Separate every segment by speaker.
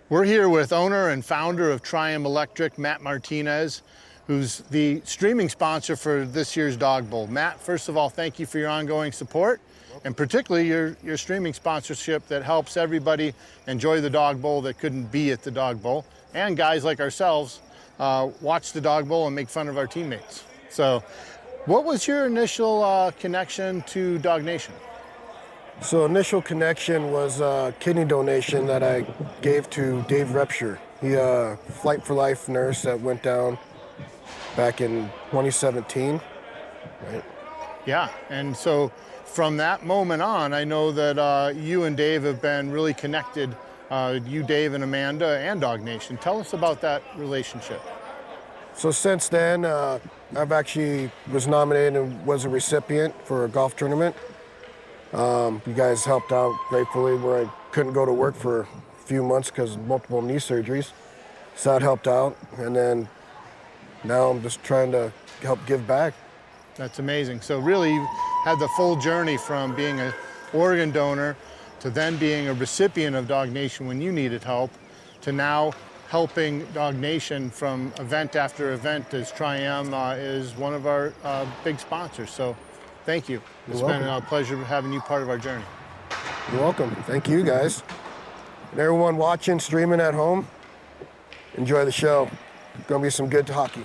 Speaker 1: We're here with owner and founder of Triumph Electric, Matt Martinez, who's the streaming sponsor for this year's Dawg Bowl. Matt, first of all, thank you for your ongoing support, and particularly your streaming sponsorship that helps everybody enjoy the Dawg Bowl that couldn't be at the Dawg Bowl, and guys like ourselves watch the Dawg Bowl and make fun of our teammates. So, what was your initial connection to Dawg Nation?
Speaker 2: So initial connection was a kidney donation that I gave to Dave Repsher. He Flight for Life nurse that went down back in 2017. Right?
Speaker 1: Yeah, and so from that moment on, I know that you and Dave have been really connected, you, Dave, and Amanda, and Dawg Nation. Tell us about that relationship.
Speaker 2: So since then, I've actually was nominated and was a recipient for a golf tournament. You guys helped out gratefully where I couldn't go to work for a few months because of multiple knee surgeries. So that helped out, and then now I'm just trying to help give back.
Speaker 1: That's amazing. So really you had the full journey from being an organ donor to then being a recipient of Dawg Nation when you needed help to now helping Dawg Nation from event after event, as Triumph is one of our big sponsors. So thank you. It's been a pleasure having you part of our journey.
Speaker 2: You're welcome. Thank you, guys. And everyone watching, streaming at home, enjoy the show. Gonna be some good hockey.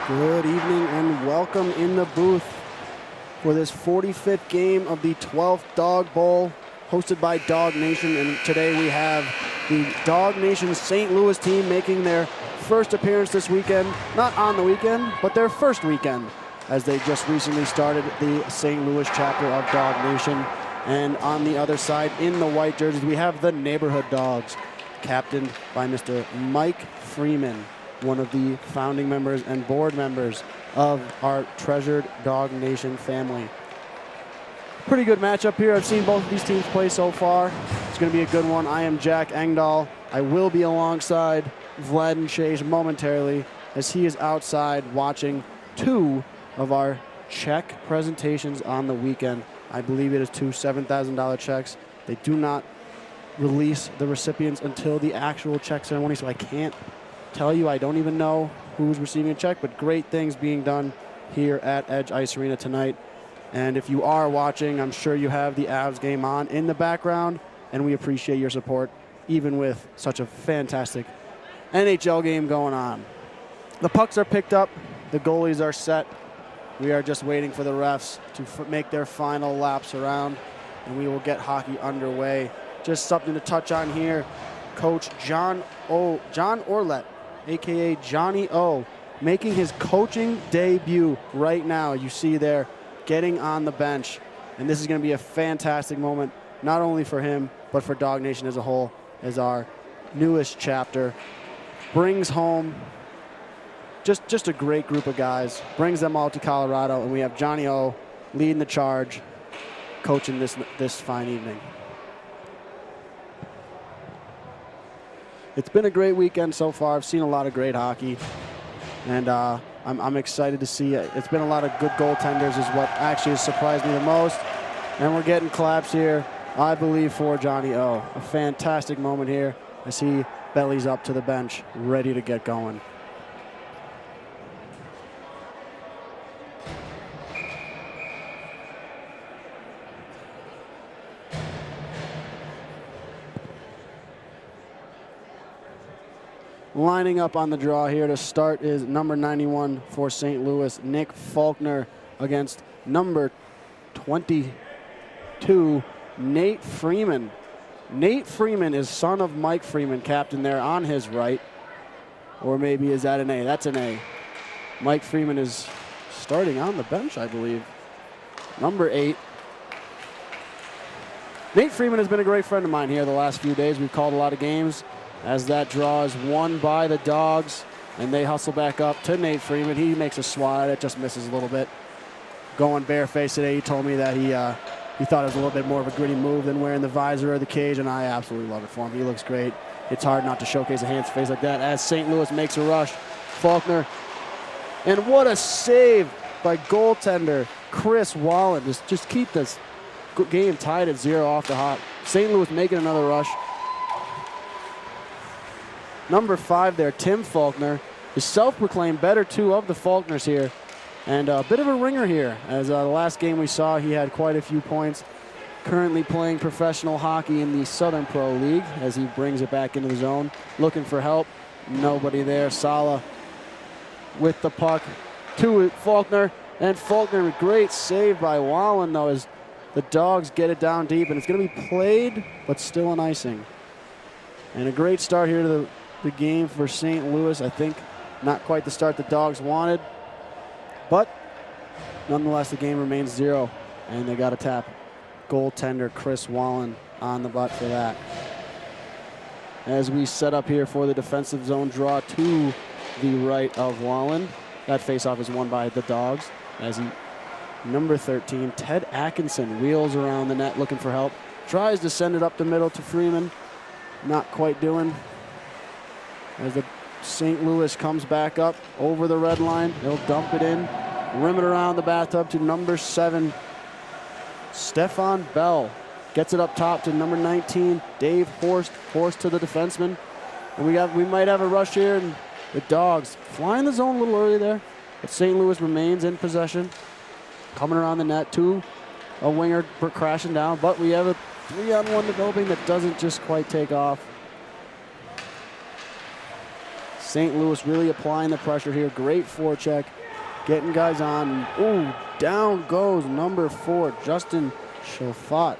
Speaker 3: Good evening and welcome in the booth for this 45th game of the 12th Dawg Bowl hosted by Dawg Nation. And today we have the Dawg Nation St. Louis team making their first appearance this weekend. Not on the weekend, but their first weekend, as they just recently started the St. Louis chapter of Dawg Nation. And on the other side, in the white jerseys, we have the Neighborhood Dogs, captained by Mr. Mike Freeman, one of the founding members and board members of our treasured Dawg Nation family. Pretty good matchup here. I've seen both of these teams play so far. It's going to be a good one. I am Jack Engdahl. I will be alongside Vlad and Chase momentarily as he is outside watching two of our check presentations on the weekend. I believe it is two $7,000 checks. They do not release the recipients until the actual check ceremony, so I can't tell you. I don't even know who's receiving a check, but great things being done here at Edge Ice Arena tonight. And if you are watching, I'm sure you have the Avs game on in the background, and we appreciate your support, even with such a fantastic NHL game going on. The pucks are picked up. The goalies are set. We are just waiting for the refs to make their final laps around, and we will get hockey underway. Just something to touch on here. Coach John Orlett, a.k.a. Johnny O, making his coaching debut right now. You see there, getting on the bench. And this is going to be a fantastic moment, not only for him, but for Dawg Nation as a whole, as our newest chapter. Brings home just a great group of guys, brings them all to Colorado, and we have Johnny O leading the charge, coaching this fine evening. It's been a great weekend so far. I've seen a lot of great hockey, and I'm excited to see it. It's been a lot of good goaltenders is what actually has surprised me the most, and we're getting claps here, I believe, for Johnny O. A fantastic moment here as he bellies up to the bench, ready to get going. Lining up on the draw here to start is number 91 for St. Louis, Nick Faulkner, against number 22, Nate Freeman. Nate Freeman is son of Mike Freeman, captain there on his right. Or maybe is that an A? That's an A. Mike Freeman is starting on the bench, I believe. Number 8. Nate Freeman has been a great friend of mine here the last few days. We've called a lot of games. As that draw is won by the Dawgs, and they hustle back up to Nate Freeman. He makes a swat. It just misses a little bit. Going barefaced today, he told me that he thought it was a little bit more of a gritty move than wearing the visor or the cage, and I absolutely love it for him. He looks great. It's hard not to showcase a hands face like that as St. Louis makes a rush. Faulkner, and what a save by goaltender Chris Wallen. Just keep this game tied at 0 off the hop. St. Louis making another rush. Number 5 there, Tim Faulkner, the self-proclaimed better 2 of the Faulkners here. And a bit of a ringer here, as the last game we saw, he had quite a few points. Currently playing professional hockey in the Southern Pro League as he brings it back into the zone. Looking for help. Nobody there. Sala with the puck to Faulkner. And Faulkner, great save by Wallen, though, as the Dawgs get it down deep. And it's going to be played, but still an icing. And a great start here to the game for St. Louis. I think not quite the start the Dawgs wanted, but nonetheless the game remains 0, and they got a tap. Goaltender Chris Wallen on the butt for that. As we set up here for the defensive zone draw to the right of Wallen. That faceoff is won by the Dawgs as number 13, Ted Atkinson, wheels around the net looking for help. Tries to send it up the middle to Freeman. Not quite doing. As the St. Louis comes back up over the red line, he'll dump it in, rim it around the bathtub to number 7, Stefan Bell. Gets it up top to number 19, Dave Horst. Horst to the defenseman. And we might have a rush here, and the Dawgs flying the zone a little early there. But St. Louis remains in possession. Coming around the net, a winger crashing down, but we have a 3-on-1 developing that doesn't just quite take off. St. Louis really applying the pressure here. Great forecheck. Getting guys on. Ooh, down goes number 4, Justin Chauffat.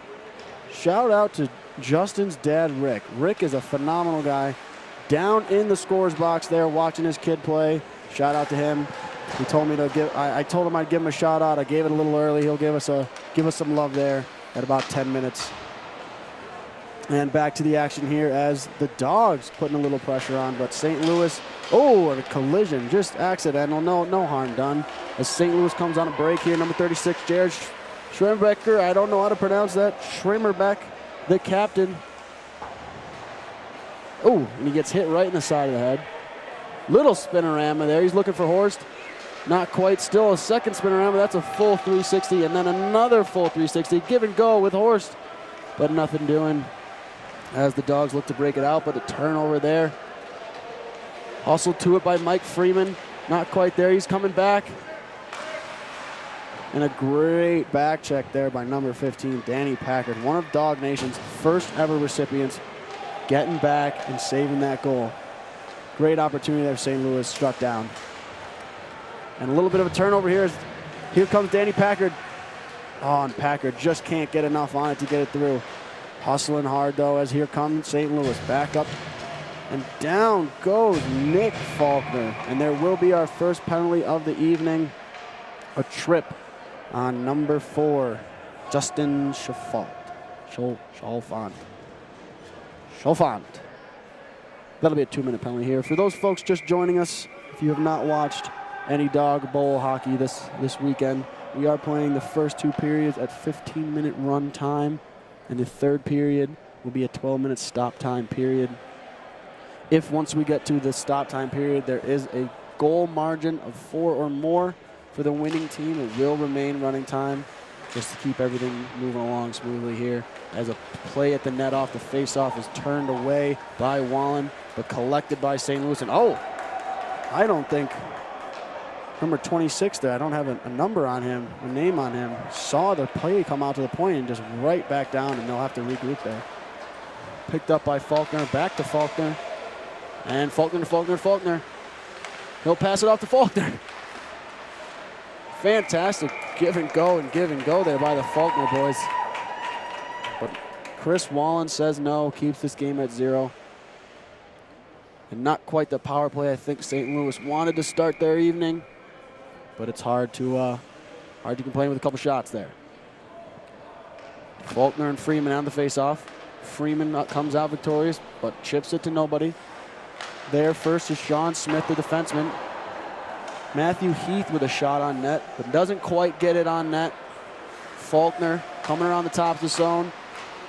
Speaker 3: Shout out to Justin's dad, Rick. Rick is a phenomenal guy. Down in the scorer's box there, watching his kid play. Shout out to him. He told me to give. I told him I'd give him a shout out. I gave it a little early. He'll give us some love there at about 10 minutes. And back to the action here as the Dawgs putting a little pressure on, but St. Louis, a collision, just accidental, no harm done. As St. Louis comes on a break here, number 36, Jared Schremerbecker, I don't know how to pronounce that, Schremerbeck, the captain. And he gets hit right in the side of the head. Little spinorama there, he's looking for Horst. Not quite, still a second spinorama, that's a full 360, and then another full 360, give and go with Horst, but nothing doing. As the Dawgs look to break it out, but a turnover there. Hustled to it by Mike Freeman. Not quite there. He's coming back. And a great back check there by number 15, Danny Packard, one of Dawg Nation's first ever recipients, getting back and saving that goal. Great opportunity there. St. Louis struck down. And a little bit of a turnover here. Here comes Danny Packard. Oh, and Packard just can't get enough on it to get it through. Hustling hard, though, as here comes St. Louis. Back up. And down goes Nick Faulkner. And there will be our first penalty of the evening. A trip on number 4, Justin Chalfant. That'll be a 2-minute penalty here. For those folks just joining us, if you have not watched any Dawg Bowl hockey this weekend, we are playing the first 2 periods at 15-minute run time, and the third period will be a 12-minute stop time period. If once we get to the stop time period, there is a goal margin of 4 or more for the winning team, it will remain running time, just to keep everything moving along smoothly here. As a play at the net off the face-off is turned away by Wallen, but collected by St. Louis. And I don't think number 26 there, I don't have a number on him, a name on him, saw the play come out to the point and just right back down, and they'll have to regroup there. Picked up by Faulkner, back to Faulkner, and Faulkner to Faulkner. He'll pass it off to Faulkner. Fantastic give and go there by the Faulkner boys. But Chris Wallen says no, keeps this game at 0. And not quite the power play I think St. Louis wanted to start their evening, but it's hard to complain with a couple shots there. Faulkner and Freeman on the face-off. Freeman comes out victorious, but chips it to nobody. There first is Sean Smith, the defenseman. Matthew Heath with a shot on net, but doesn't quite get it on net. Faulkner coming around the top of the zone.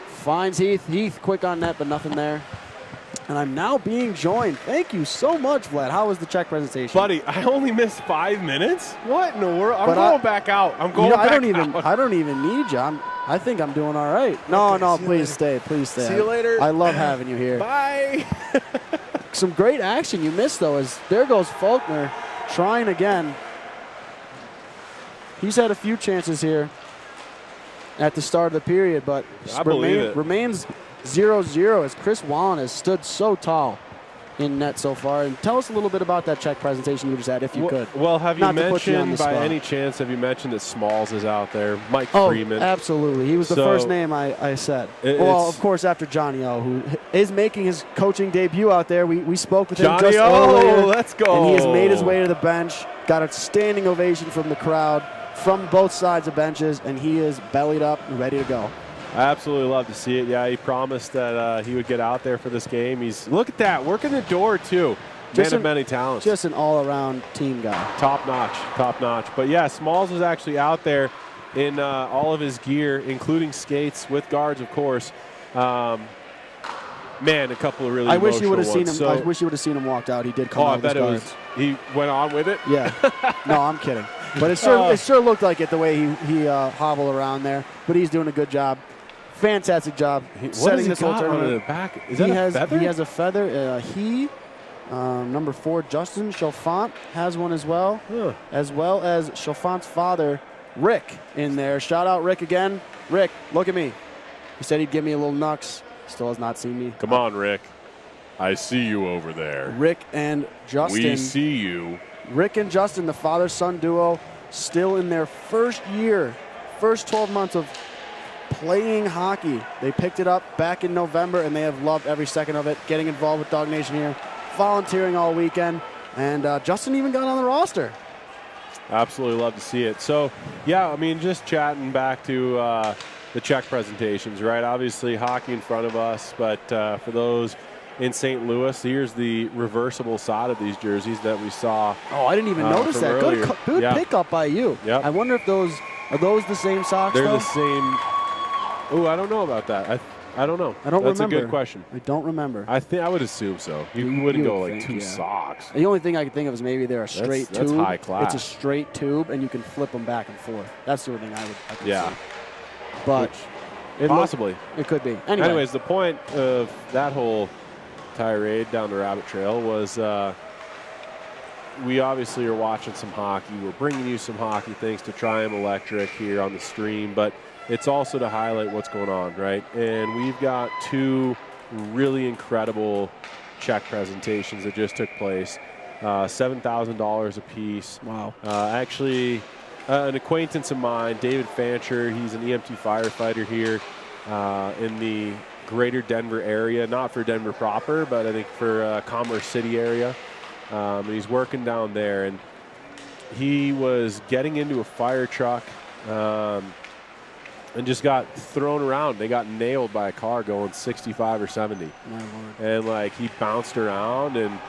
Speaker 3: Finds Heath. Heath quick on net, but nothing there. And I'm now being joined. Thank you so much, Vlad. How was the check presentation?
Speaker 4: Buddy, I only missed 5 minutes? What in the world? I'm going back out. I'm going back out.
Speaker 3: I don't even need you. I think I'm doing all right. No, please stay. Please stay.
Speaker 4: See you later.
Speaker 3: I love having you here.
Speaker 4: Bye.
Speaker 3: Some great action you missed, though, as there goes Faulkner trying again. He's had a few chances here at the start of the period, but remains 0-0 as Chris Wallen has stood so tall in net so far. And tell us a little bit about that check presentation you just had, if you could.
Speaker 4: Well, have you mentioned, by any chance, that Smalls is out there? Mike Freeman.
Speaker 3: Absolutely. He was the first name I said. Well, of course, after Johnny O, who is making his coaching debut out there. We spoke with him just earlier.
Speaker 4: Let's go.
Speaker 3: And he has made his way to the bench, got a standing ovation from the crowd, from both sides of benches, and he is bellied up and ready to go.
Speaker 4: I absolutely love to see it. Yeah, he promised that he would get out there for this game. Look at that, working the door too. Man of many talents.
Speaker 3: Just an all-around team guy.
Speaker 4: Top notch. But yeah, Smalls was actually out there in all of his gear, including skates with guards, of course. Man, a couple of really emotional ones.
Speaker 3: I wish you would have seen him walked out. He did come out with his guards.
Speaker 4: He went on with it?
Speaker 3: Yeah. No, I'm kidding. But it sure looked like it the way he hobbled around there. But he's doing a good job. Fantastic job setting this whole tournament.
Speaker 4: Back? Is that a feather?
Speaker 3: He has a feather. Number 4, Justin Chalfant, has one as well, as well as Chalfant's father, Rick, in there. Shout out Rick again. Rick, look at me. He said he'd give me a little nux. Still has not seen me.
Speaker 4: Come on, Rick. I see you over there.
Speaker 3: Rick and Justin.
Speaker 4: We see you.
Speaker 3: Rick and Justin, the father-son duo, still in their first year, first 12 months of playing hockey. They picked it up back in November, and they have loved every second of it, getting involved with Dawg Nation here, volunteering all weekend, and Justin even got on the roster.
Speaker 4: Absolutely love to see it. So, yeah, I mean, just chatting back to the check presentations, right? Obviously, hockey in front of us, but for those in St. Louis, here's the reversible side of these jerseys that we saw.
Speaker 3: Oh, I didn't even notice that. Good pickup by you.
Speaker 4: Yep.
Speaker 3: I wonder if are those the same socks,
Speaker 4: They're the same. Oh, I don't know about that. I don't know.
Speaker 3: I don't remember.
Speaker 4: That's a good question.
Speaker 3: I don't remember.
Speaker 4: I would assume so. You wouldn't go like two socks.
Speaker 3: The only thing I can think of is maybe they're a straight tube.
Speaker 4: That's high class.
Speaker 3: It's a straight tube, and you can flip them back and forth. That's the only thing I could see. But
Speaker 4: possibly.
Speaker 3: It could be.
Speaker 4: Anyways, the point of that whole tirade down the rabbit trail was we obviously are watching some hockey. We're bringing you some hockey thanks to Triumph Electric here on the stream, but it's also to highlight what's going on, right? And we've got 2 really incredible check presentations that just took place, $7,000 a piece.
Speaker 3: Wow.
Speaker 4: Actually, an acquaintance of mine, David Fancher, he's an EMT firefighter here in the greater Denver area, not for Denver proper, but I think for Commerce City area. And he's working down there, and he was getting into a fire truck and just got thrown around. They got nailed by a car going 65 or 70.
Speaker 3: My Lord.
Speaker 4: And like he bounced around, and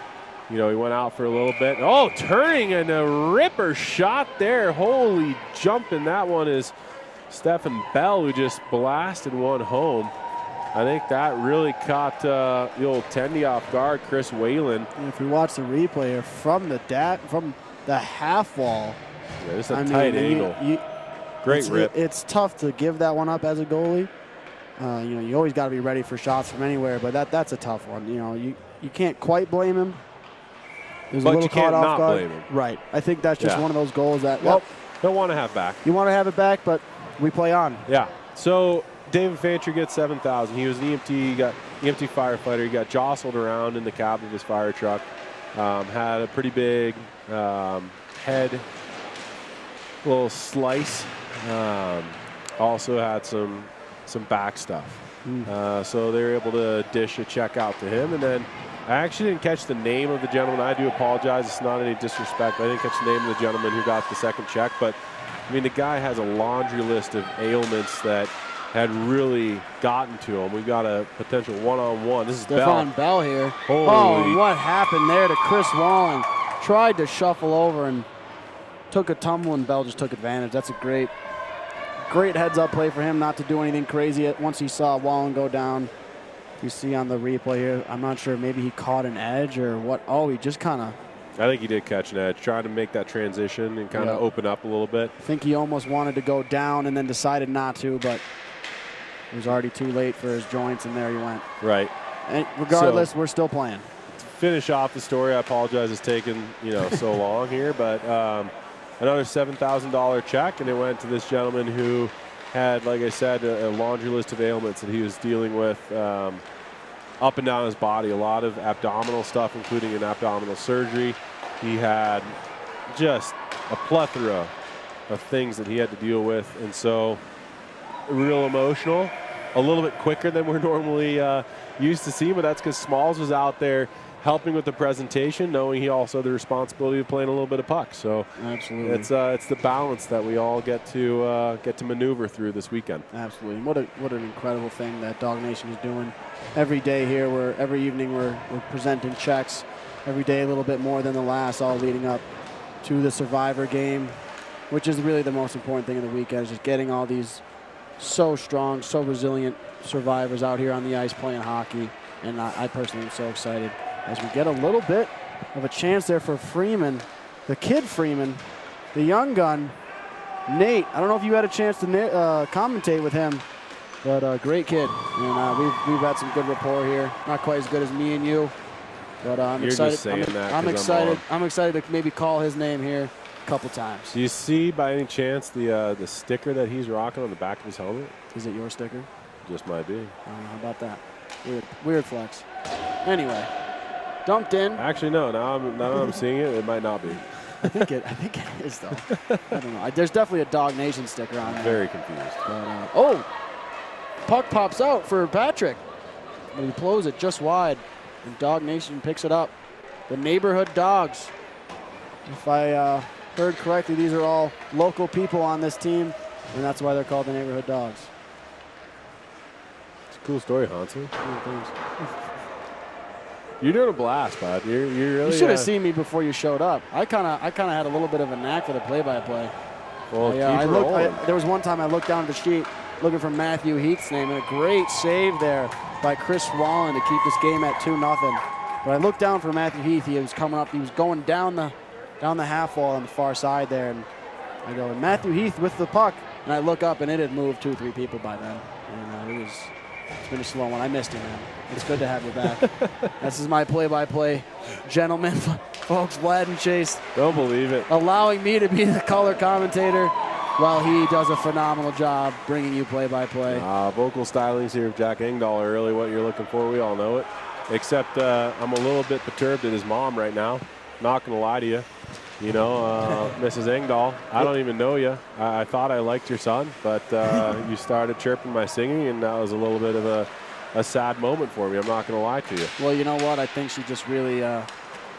Speaker 4: you know, he went out for a little bit. Oh, turning and a ripper shot there. Holy jumping. That one is Stephen Bell, who just blasted one home. I think that really caught the old Tendy off guard, Chris Whalen.
Speaker 3: And if we watch the replay here from the half wall,
Speaker 4: yeah, it's a tight angle. Great rip.
Speaker 3: It's tough to give that one up as a goalie. You know, you always got to be ready for shots from anywhere, but that's a tough one. You know, you can't quite blame him.
Speaker 4: But you can't not blame him.
Speaker 3: Right. I think that's just one of those goals that,
Speaker 4: don't want to have back.
Speaker 3: You want to have it back, but we play on.
Speaker 4: Yeah. So David Fancher gets $7,000. He was an EMT firefighter. He got jostled around in the cab of his fire truck. Had a pretty big head, little slice. Also had some back stuff. So they were able to dish a check out to him. And then I actually didn't catch the name of the gentleman. I do apologize. It's not any disrespect. I didn't catch the name of the gentleman who got the second check. But, I mean, the guy has a laundry list of ailments that had really gotten to him. We've got a potential one-on-one. This is
Speaker 3: Stefan Bell here.
Speaker 4: Holy.
Speaker 3: Oh, and what happened there to Chris Wallen? Tried to shuffle over and took a tumble, and Bell just took advantage. That's a great heads-up play for him not to do anything crazy once he saw Wallen go down. You see on the replay here, I'm not sure, maybe he caught an edge or what. Oh, he just kind of...
Speaker 4: I think he did catch an edge, trying to make that transition and kind of open up a little bit.
Speaker 3: I think he almost wanted to go down and then decided not to, but it was already too late for his joints, and there he went.
Speaker 4: Right.
Speaker 3: And regardless, we're still playing.
Speaker 4: To finish off the story, I apologize it's taken so long here, but another $7,000 check, and it went to this gentleman who had, like I said, a laundry list of ailments that he was dealing with up and down his body. A lot of abdominal stuff, including an abdominal surgery. He had just a plethora of things that he had to deal with, and so real emotional. A little bit quicker than we're normally used to seeing, but that's because Smalls was out there helping with the presentation, knowing he also had the responsibility of playing a little bit of puck. So
Speaker 3: absolutely,
Speaker 4: it's the balance that we all get to maneuver through this weekend.
Speaker 3: Absolutely, what an incredible thing that Dawg Nation is doing every day here. Every evening we're presenting checks. Every day a little bit more than the last, all leading up to the Survivor game, which is really the most important thing of the weekend. Is just getting all these so strong, so resilient survivors out here on the ice playing hockey, and I personally am so excited as we get a little bit of a chance there for Freeman, the kid Freeman, the young gun, Nate. I don't know if you had a chance to commentate with him, but great kid. And we've had some good rapport here. Not quite as good as me and you, but I'm excited.
Speaker 4: Just saying
Speaker 3: I'm excited. I'm excited to maybe call his name here a couple times.
Speaker 4: Do you see by any chance the sticker that he's rocking on the back of his helmet?
Speaker 3: Is it your sticker?
Speaker 4: Just might be.
Speaker 3: How about that? Weird flex. Anyway. Dumped in.
Speaker 4: Actually, no. Now I'm seeing it. It might not be.
Speaker 3: I think it is though. I don't know. There's definitely a Dawg Nation sticker on there.
Speaker 4: Very confused.
Speaker 3: But, puck pops out for Patrick. And he blows it just wide, and Dawg Nation picks it up. The neighborhood Dogs. If I heard correctly, these are all local people on this team, and that's why they're called the neighborhood Dogs.
Speaker 4: It's a cool story, Hansen. You're doing a blast, bud. You're really.
Speaker 3: You should have seen me before you showed up. I kind of had a little bit of a knack for the play-by-play.
Speaker 4: Well,
Speaker 3: there was one time I looked down at the sheet looking for Matthew Heath's name, and a great save there by Chris Wallen to keep this game at 2-0. But I looked down for Matthew Heath. He was coming up. He was going down the half wall on the far side there, and I go, Matthew Heath with the puck, and I look up, and it had moved 2-3 people by then, and it was It's been a slow one. I missed you, man. It's good to have you back. This is my play-by-play gentleman, folks, Vlad and Chase.
Speaker 4: Don't believe it.
Speaker 3: Allowing me to be the color commentator while he does a phenomenal job bringing you play-by-play.
Speaker 4: Vocal stylings here of Jack Engdahl are really what you're looking for. We all know it. Except I'm a little bit perturbed at his mom right now. Not going to lie to you. You know, Mrs. Engdahl, I don't even know you. I thought I liked your son, but you started chirping my singing, and that was a little bit of a sad moment for me. I'm not going to lie to you.
Speaker 3: Well, you know what? I think she just really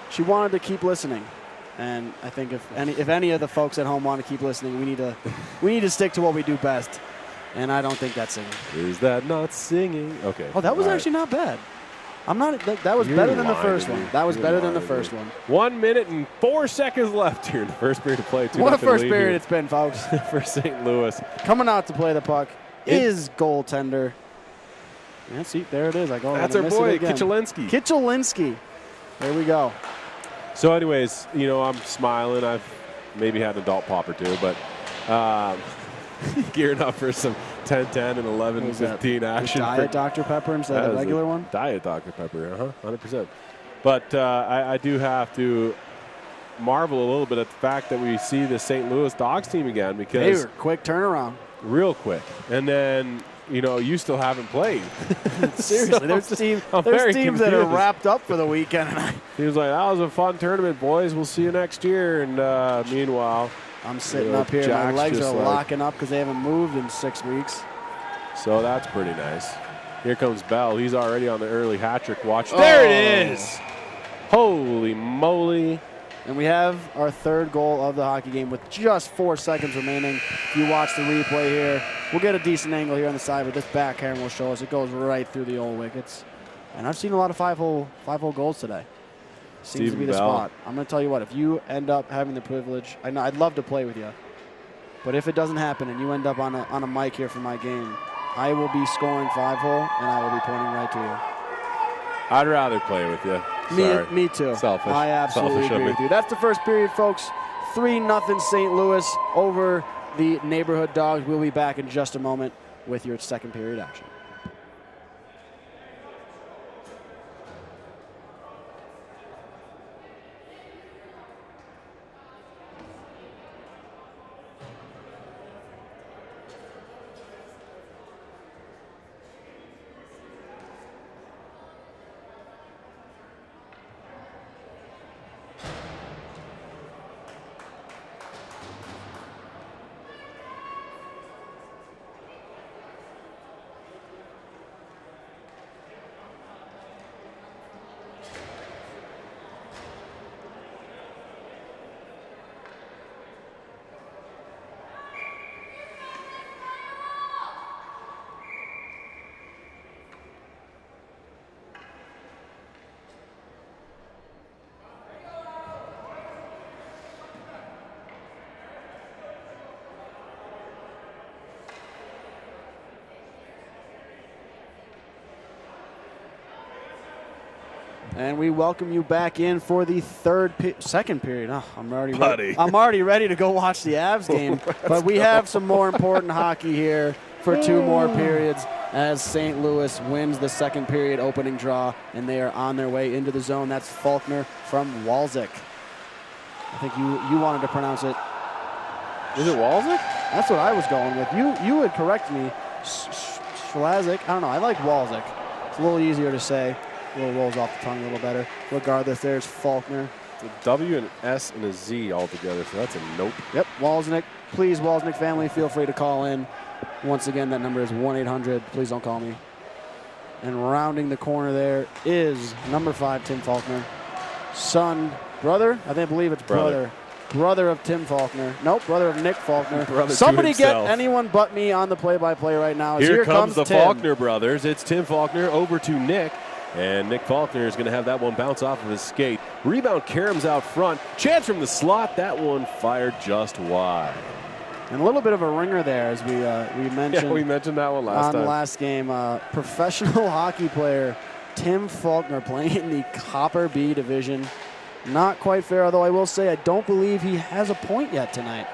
Speaker 3: she wanted to keep listening, and I think if any of the folks at home want to keep listening, we need to stick to what we do best, and I don't think that's singing.
Speaker 4: Is that not singing? Okay.
Speaker 3: Oh, that was
Speaker 4: All
Speaker 3: actually not bad. I'm not. That was
Speaker 4: You're
Speaker 3: better than the
Speaker 4: lying
Speaker 3: first
Speaker 4: to me.
Speaker 3: one. That was
Speaker 4: You're
Speaker 3: better than the
Speaker 4: lying to
Speaker 3: first
Speaker 4: me.
Speaker 3: one.
Speaker 4: 1 minute and 4 seconds left here in the first period of play.
Speaker 3: What a first period
Speaker 4: here
Speaker 3: it's been, folks.
Speaker 4: for St. Louis.
Speaker 3: Coming out to play the puck is goaltender. Yeah, see, there it is.
Speaker 4: That's our boy, Kichelinski.
Speaker 3: Kichelinski. There we go.
Speaker 4: So anyways, you know, I'm smiling. I've maybe had an adult pop or two, but gearing up for some 10-10 and 11-15 action.
Speaker 3: Diet Dr. Pepper instead of the regular one?
Speaker 4: Diet Dr. Pepper, 100%. But I do have to marvel a little bit at the fact that we see the St. Louis Dawgs team again,
Speaker 3: They
Speaker 4: because
Speaker 3: were quick turnaround.
Speaker 4: real quick. And then, you know, you still haven't played.
Speaker 3: Seriously, there's teams that are wrapped up for the weekend.
Speaker 4: He was like, that was a fun tournament, boys. We'll see you next year. And meanwhile,
Speaker 3: I'm sitting
Speaker 4: you know,
Speaker 3: up here. My
Speaker 4: Jack's
Speaker 3: legs
Speaker 4: just
Speaker 3: are
Speaker 4: like-
Speaker 3: locking up because they haven't moved in 6 weeks.
Speaker 4: so that's pretty nice. Here comes Bell. He's already on the early hat trick watch. There it is. Holy moly.
Speaker 3: And we have our third goal of the hockey game with just 4 seconds remaining. If you watch the replay here, we'll get a decent angle here on the side, but this backhand will show us it goes right through the old wickets. And I've seen a lot of five-hole goals today. Seems to
Speaker 4: Stephen
Speaker 3: be the
Speaker 4: Bell.
Speaker 3: spot. I'm going to tell you what, if you end up having the privilege, I know I'd love to play with you, but if it doesn't happen and you end up on a mic here for my game, I will be scoring 5-hole and I will be pointing right to you.
Speaker 4: I'd rather play with you. Sorry.
Speaker 3: Me too.
Speaker 4: Selfish.
Speaker 3: I absolutely
Speaker 4: Selfish of
Speaker 3: agree
Speaker 4: me.
Speaker 3: with you. That's the first period, folks. 3-0 St. Louis over the neighborhood Dogs. We'll be back in just a moment with your second period action. And we welcome you back in for the second period. Oh, I'm already ready to go watch the Avs game. But we have some more important hockey here for 2 more periods as St. Louis wins the second period opening draw, and they are on their way into the zone. That's Faulkner from Walczyk. I think you wanted to pronounce it.
Speaker 4: Is it Walczyk?
Speaker 3: That's what I was going with. You would correct me. Schlazik. I don't know. I like Walczyk. It's a little easier to say. A little rolls off the tongue a little better. Regardless, there's Faulkner.
Speaker 4: It's a W, an S, and a Z all together, so that's a nope.
Speaker 3: Yep, Walczyk. Please, Walczyk family, feel free to call in. Once again, that number is 1-800. Please don't call me. And rounding the corner there is number 5, Tim Faulkner. Son, brother? I believe it's brother. Brother of Tim Faulkner. Nope, brother of Nick Faulkner.
Speaker 4: Brother
Speaker 3: Somebody
Speaker 4: to
Speaker 3: get
Speaker 4: himself.
Speaker 3: anyone but me on the play-by-play right now.
Speaker 4: Here comes the
Speaker 3: Tim.
Speaker 4: Faulkner brothers. It's Tim Faulkner over to Nick. And Nick Faulkner is going to have that one bounce off of his skate. Rebound, Karam's out front. Chance from the slot. That one fired just wide.
Speaker 3: And a little bit of a ringer there, as we mentioned.
Speaker 4: Yeah, we mentioned that one last
Speaker 3: on
Speaker 4: time.
Speaker 3: the last game. Professional hockey player Tim Faulkner playing in the Copper B division. Not quite fair, although I will say I don't believe he has a point yet tonight,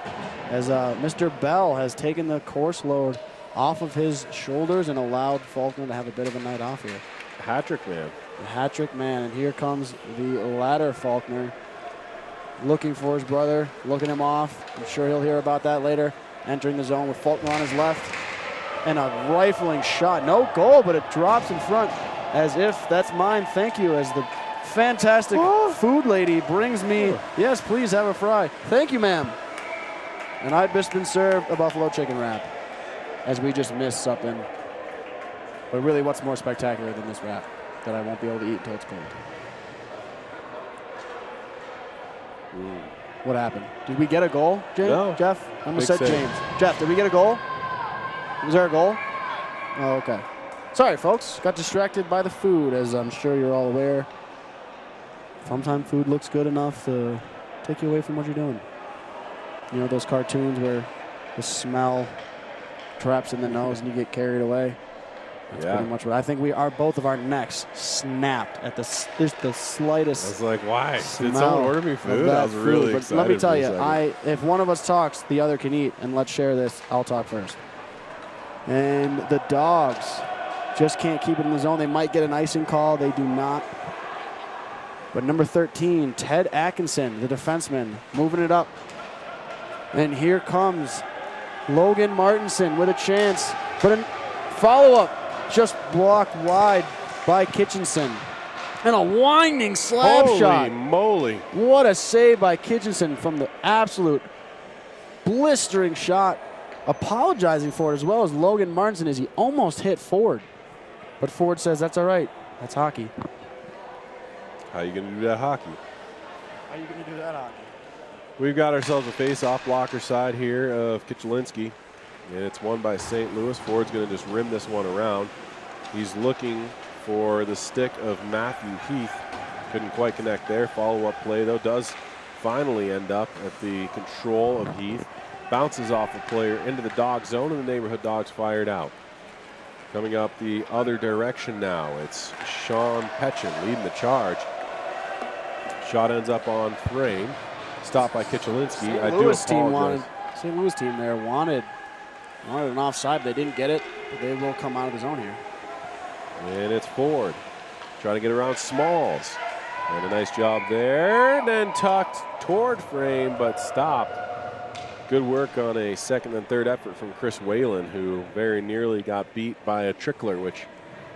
Speaker 3: as Mr. Bell has taken the course load off of his shoulders and allowed Faulkner to have a bit of a night off here.
Speaker 4: Hat-trick man.
Speaker 3: The hat-trick man, and here comes the ladder Faulkner, looking for his brother, looking him off. I'm sure he'll hear about that later. Entering the zone with Faulkner on his left, and a rifling shot. No goal, but it drops in front as if that's mine. Thank you, as the fantastic food lady brings me, yes, please have a fry. Thank you, ma'am. And I've just been served a buffalo chicken wrap, as we just missed something. But really, what's more spectacular than this wrap that I won't be able to eat until it's cold? What happened? Did we get a goal, James?
Speaker 4: No.
Speaker 3: Jeff? I almost
Speaker 4: Big
Speaker 3: said
Speaker 4: save.
Speaker 3: James. Jeff, did we get a goal? Was there a goal? Oh, okay. Sorry, folks. Got distracted by the food, as I'm sure you're all aware. Sometimes food looks good enough to take you away from what you're doing. You know those cartoons where the smell traps in the nose and you get carried away? That's pretty much what I think. Both of our necks snapped at just the slightest.
Speaker 4: I was like, why? Did
Speaker 3: smell
Speaker 4: someone order me food? I was
Speaker 3: food.
Speaker 4: really
Speaker 3: But
Speaker 4: excited.
Speaker 3: let me tell
Speaker 4: for a
Speaker 3: you,
Speaker 4: second.
Speaker 3: if one of us talks, the other can eat. And let's share this. I'll talk first. And the Dogs just can't keep it in the zone. They might get an icing call. They do not. But number 13, Ted Atkinson, the defenseman, moving it up. And here comes Logan Martinson with a chance. But a follow-up just blocked wide by Kitchenson. And a winding slap shot.
Speaker 4: Holy moly.
Speaker 3: What a save by Kitchenson from the absolute blistering shot. Apologizing for it as well as Logan Martinson as he almost hit Ford. But Ford says that's all right. That's hockey.
Speaker 4: How you going to do that hockey?
Speaker 3: How are you going to do that hockey?
Speaker 4: We've got ourselves a face-off blocker side here of Kichelinski, and it's won by St. Louis. Ford's going to just rim this one around. He's looking for the stick of Matthew Heath. Couldn't quite connect there. Follow-up play, though, does finally end up at the control of Heath. Bounces off a player into the dog zone, and the neighborhood Dogs fired out. Coming up the other direction now, it's Sean Petchin leading the charge. Shot ends up on frame. Stopped by Kichelinski. I do apologize.
Speaker 3: St. Louis team there wanted an offside. They didn't get it, but they will come out of the zone here.
Speaker 4: And it's Ford trying to get around Smalls. And a nice job there. And then tucked toward frame, but stopped. Good work on a second and third effort from Chris Whalen, who very nearly got beat by a trickler, which,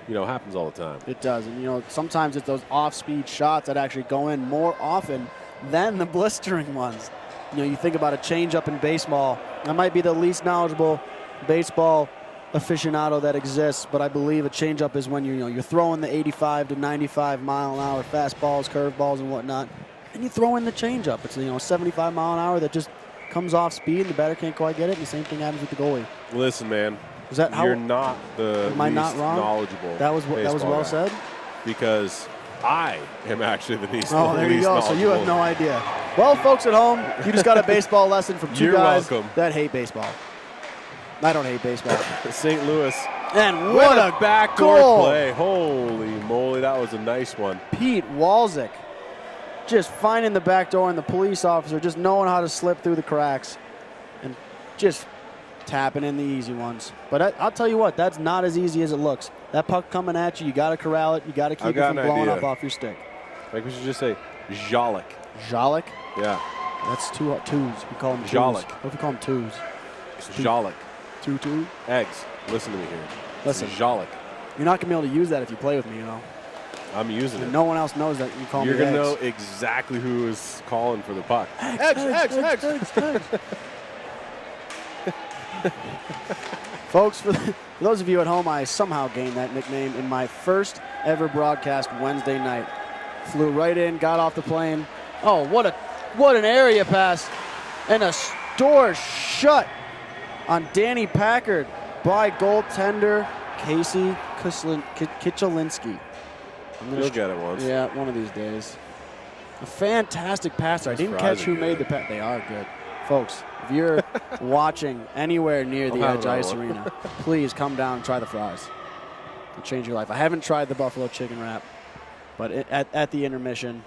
Speaker 4: you know, happens all the time.
Speaker 3: It does. And, you know, sometimes it's those off-speed shots that actually go in more often than the blistering ones. You know, you think about a changeup in baseball. I might be the least knowledgeable baseball aficionado that exists, but I believe a changeup is when you're throwing the 85 to 95 mile an hour fastballs, curveballs, and whatnot, and you throw in the changeup. It's 75 mile an hour that just comes off speed, and the batter can't quite get it. And the same thing happens with the goalie.
Speaker 4: Listen, man,
Speaker 3: Is that how?
Speaker 4: you're not the
Speaker 3: Am I
Speaker 4: least
Speaker 3: not wrong?
Speaker 4: knowledgeable.
Speaker 3: That was well
Speaker 4: baseball guy,
Speaker 3: said.
Speaker 4: because I am actually the least.
Speaker 3: Oh, there you
Speaker 4: least
Speaker 3: go. So you have
Speaker 4: knowledgeable.
Speaker 3: no idea. Well, folks at home, you just got a baseball lesson from two
Speaker 4: You're
Speaker 3: guys
Speaker 4: welcome.
Speaker 3: that hate baseball. I don't hate baseball.
Speaker 4: St. Louis.
Speaker 3: And what a
Speaker 4: backdoor
Speaker 3: goal.
Speaker 4: play. Holy moly, that was a nice one.
Speaker 3: Pete Walczyk just finding the back door, and the police officer just knowing how to slip through the cracks and just tapping in the easy ones. But I'll tell you what, that's not as easy as it looks. That puck coming at you, you got to corral it. You got to keep
Speaker 4: I've
Speaker 3: it
Speaker 4: got
Speaker 3: from
Speaker 4: an
Speaker 3: blowing
Speaker 4: idea.
Speaker 3: up off your stick.
Speaker 4: Like we should just say Jalik.
Speaker 3: Jalik?
Speaker 4: Yeah,
Speaker 3: That's twos. We call them twos.
Speaker 4: Jalik.
Speaker 3: What if we call them twos?
Speaker 4: Jalik.
Speaker 3: 2-2?
Speaker 4: Eggs. Listen to me here.
Speaker 3: Listen.
Speaker 4: Jalik.
Speaker 3: You're not going to be able to use that if you play with me,
Speaker 4: I'm using it.
Speaker 3: And no one else knows that you call
Speaker 4: You're
Speaker 3: me
Speaker 4: going to know
Speaker 3: eggs.
Speaker 4: exactly who is calling for the puck.
Speaker 3: Eggs. Folks, for those of you at home, I somehow gained that nickname in my first ever broadcast Wednesday night. Flew right in, got off the plane. Oh, what an area pass. And a door shut on Danny Packard by goaltender Casey Kichelinski.
Speaker 4: You'll get it once.
Speaker 3: Yeah, one of these days. A fantastic passer. I didn't
Speaker 4: fries
Speaker 3: catch
Speaker 4: are
Speaker 3: who made
Speaker 4: good.
Speaker 3: the pass. They are good. Folks, if you're watching anywhere near the
Speaker 4: I'll have
Speaker 3: Edge Ice
Speaker 4: another one.
Speaker 3: Arena, please come down and try the fries. It'll change your life. I haven't tried the buffalo chicken wrap, but at the intermission,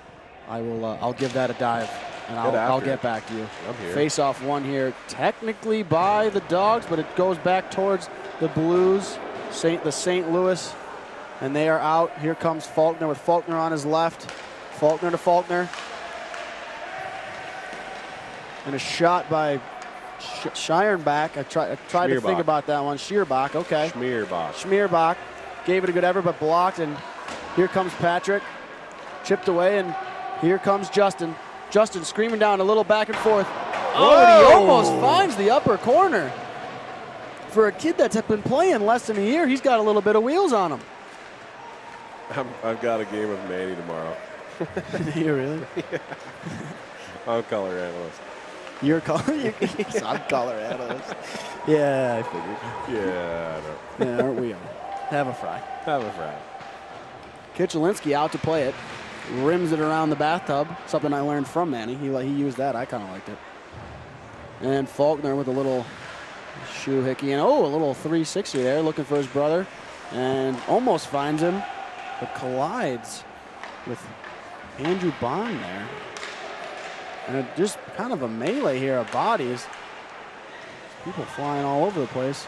Speaker 3: I'll give that a dive. And
Speaker 4: Get
Speaker 3: I'll
Speaker 4: after
Speaker 3: get
Speaker 4: it.
Speaker 3: back to you.
Speaker 4: I'm here.
Speaker 3: Face off one here, technically by the Dogs, but it goes back towards the Blues, the St. Louis, and they are out. Here comes Faulkner with Faulkner on his left. Faulkner to Faulkner. And a shot by Schierenbach. I tried to think about that one. Schierbach, okay. Schmierbach gave it a good effort, but blocked, and here comes Patrick. Chipped away, and here comes Justin. Justin screaming down, a little back and forth. Oh, and he almost finds the upper corner. For a kid that's been playing less than a year, he's got a little bit of wheels on him.
Speaker 4: I've got a game with Manny tomorrow.
Speaker 3: You really?
Speaker 4: Yeah. I'm color analyst.
Speaker 3: You're color? I'm color analyst. Yeah, I figured.
Speaker 4: Yeah, I know.
Speaker 3: Yeah, aren't we all? Have a fry.
Speaker 4: Have a fry.
Speaker 3: Kichelinski out to play it. Rims it around the bathtub. Something I learned from Manny. He used that. I kind of liked it. And Faulkner with a little shoe hickey. And a little 360 there, looking for his brother. And almost finds him, but collides with Andrew Bond there. And just kind of a melee here of bodies. People flying all over the place.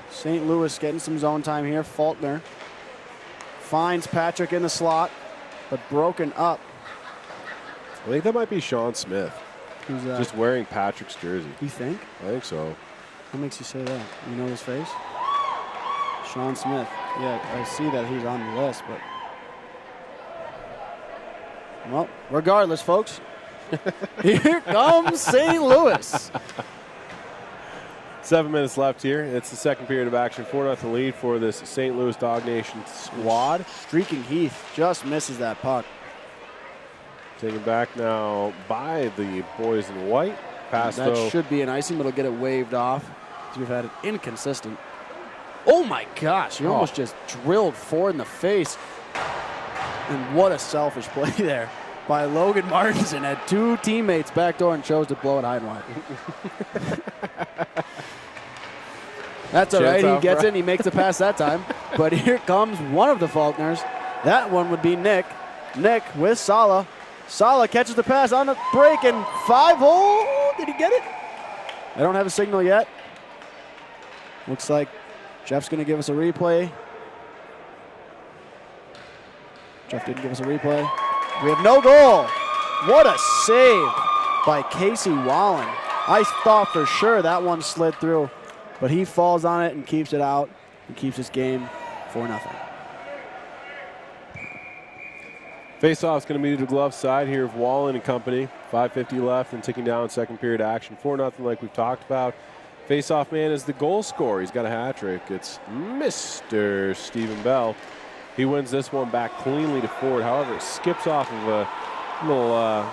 Speaker 3: St. Louis getting some zone time here. Faulkner finds Patrick in the slot, but broken up.
Speaker 4: I think that might be Sean Smith.
Speaker 3: Who's that?
Speaker 4: Just wearing Patrick's jersey.
Speaker 3: You think?
Speaker 4: I think so.
Speaker 3: What makes you say that? You know his face? Sean Smith. Yeah, I see that he's on the list, but. Well, regardless, folks. Here comes St. Louis.
Speaker 4: 7 minutes left here. It's the second period of action. 4-0 lead for this St. Louis Dog Nation squad.
Speaker 3: Streaking Heath just misses that puck.
Speaker 4: Taken back now by the boys in white. Pass
Speaker 3: That
Speaker 4: though.
Speaker 3: should be an icing, but it'll get it waved off. We've had it inconsistent. Oh my gosh, he almost just drilled Ford in the face. And what a selfish play there by Logan Martinson. Had two teammates backdoor and chose to blow it high and wide. That's all right. He gets it and he makes the pass that time. But here comes one of the Faulkners. That one would be Nick. Nick with Sala. Sala catches the pass on the break and 5-hole. Did he get it? I don't have a signal yet. Looks like Jeff's going to give us a replay. Jeff didn't give us a replay. We have no goal. What a save by Casey Wallen. I thought for sure that one slid through, but he falls on it and keeps it out and keeps his game 4-0.
Speaker 4: Face-off is going to be to the glove side here of Wallen and company. 5:50 left and ticking down second period action. 4-0 like we've talked about. Face-off man is the goal scorer. He's got a hat trick. It's Mr. Stephen Bell. He wins this one back cleanly to Ford. However, it skips off of a little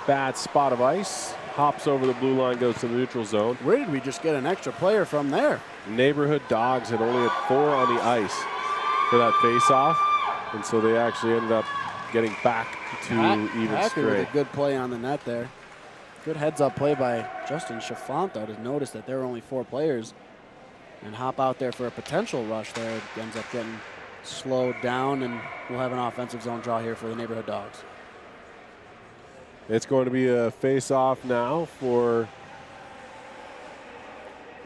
Speaker 4: bad spot of ice. Hops over the blue line, goes to the neutral zone.
Speaker 3: Where did we just get an extra player from there?
Speaker 4: Neighborhood Dogs had only had 4 on the ice for that face-off. And so they actually ended up getting back to even
Speaker 3: Hacker with
Speaker 4: straight.
Speaker 3: a good play on the net there. Good heads-up play by Justin Chafonto to notice that there were only 4 players and hop out there for a potential rush there. It ends up getting slowed down, and we'll have an offensive zone draw here for the Neighborhood Dogs.
Speaker 4: It's going to be a face-off now for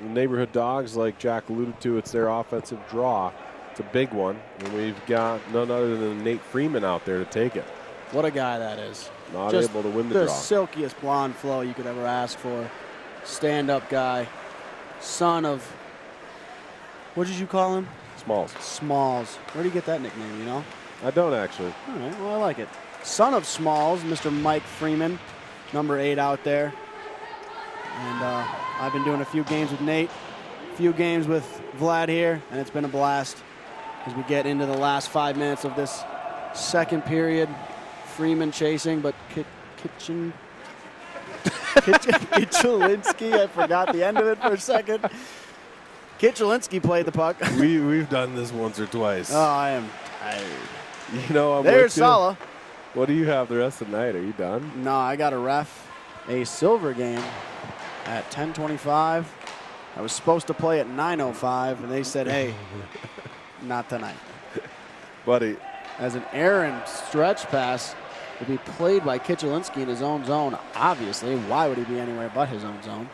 Speaker 4: the Neighborhood Dogs. Like Jack alluded to, it's their offensive draw. It's a big one, and we've got none other than Nate Freeman out there to take it.
Speaker 3: What a guy that is.
Speaker 4: Not
Speaker 3: Just
Speaker 4: able to win the
Speaker 3: the
Speaker 4: draw.
Speaker 3: silkiest blonde flow you could ever ask for. Stand-up guy. Son of, what did you call him?
Speaker 4: Smalls.
Speaker 3: Smalls. Where do you get that nickname, you know?
Speaker 4: I don't actually.
Speaker 3: All right, well, I like it. Son of Smalls, Mr. Mike Freeman, number 8 out there. And I've been doing a few games with Nate, a few games with Vlad here, and it's been a blast as we get into the last 5 minutes of this second period. Freeman chasing, but Kichelinski, I forgot the end of it for a second. Kichelinski played the puck.
Speaker 4: We've done this once or twice.
Speaker 3: Oh, I am tired.
Speaker 4: You know, I'm
Speaker 3: There's
Speaker 4: with you.
Speaker 3: Sala.
Speaker 4: What do you have the rest of the night? Are you done?
Speaker 3: No, I got a ref a silver game at 10:25. I was supposed to play at 9:05, and they said, hey, not tonight.
Speaker 4: Buddy,
Speaker 3: As an errant stretch pass will be played by Kichelinski in his own zone. Obviously, why would he be anywhere but his own zone?